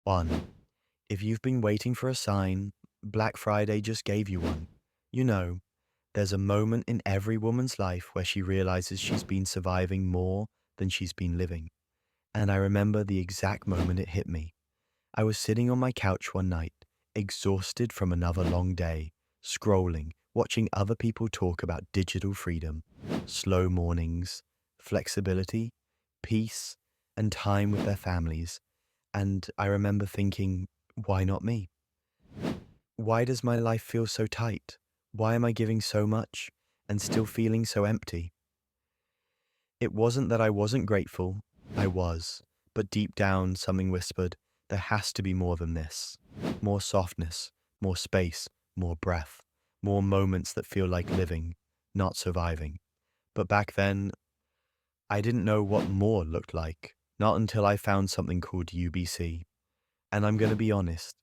1. If you've been waiting for a sign, Black Friday just gave you one. You know, there's a moment in every woman's life where she realizes she's been surviving more than she's been living. And I remember the exact moment it hit me. I was sitting on my couch one night, exhausted from another long day, scrolling, watching other people talk about digital freedom, slow mornings, flexibility, peace, and time with their families. And I remember thinking, why not me? Why does my life feel so tight? Why am I giving so much and still feeling so empty? It wasn't that I wasn't grateful, I was, but deep down something whispered, there has to be more than this. More softness, more space, more breath, more moments that feel like living, not surviving. But back then, I didn't know what more looked like, not until I found something called UBC. And I'm going to be honest,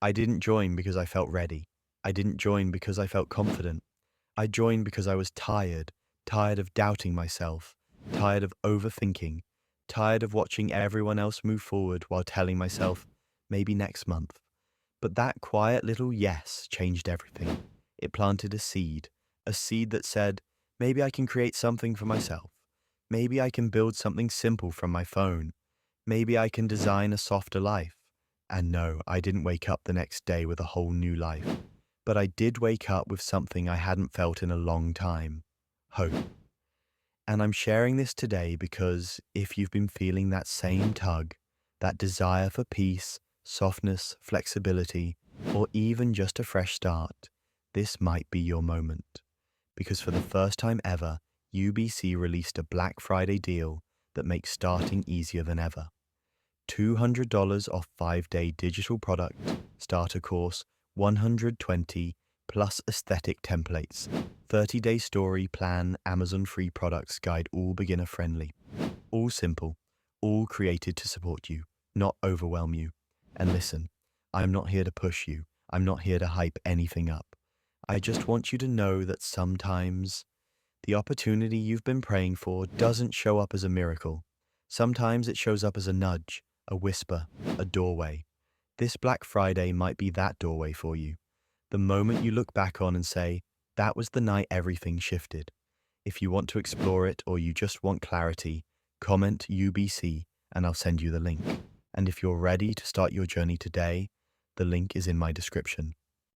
I didn't join because I felt ready. I didn't join because I felt confident. I joined because I was tired, tired of doubting myself, tired of overthinking, tired of watching everyone else move forward while telling myself, maybe next month. But that quiet little yes changed everything. It planted a seed that said, maybe I can create something for myself. Maybe I can build something simple from my phone. Maybe I can design a softer life. And no, I didn't wake up the next day with a whole new life. But I did wake up with something I hadn't felt in a long time: hope. And I'm sharing this today because if you've been feeling that same tug, that desire for peace, softness, flexibility, or even just a fresh start, this might be your moment. Because for the first time ever, UBC released a Black Friday deal that makes starting easier than ever. $200 off 5-day digital product, starter course, 120 plus aesthetic templates, 30-day story plan, Amazon free products guide, all beginner friendly. All simple, all created to support you, not overwhelm you. And listen, I'm not here to push you. I'm not here to hype anything up. I just want you to know that sometimes the opportunity you've been praying for doesn't show up as a miracle. Sometimes it shows up as a nudge, a whisper, a doorway. This Black Friday might be that doorway for you. The moment you look back on and say, that was the night everything shifted. If you want to explore it or you just want clarity, comment UBC and I'll send you the link. And if you're ready to start your journey today, the link is in my description.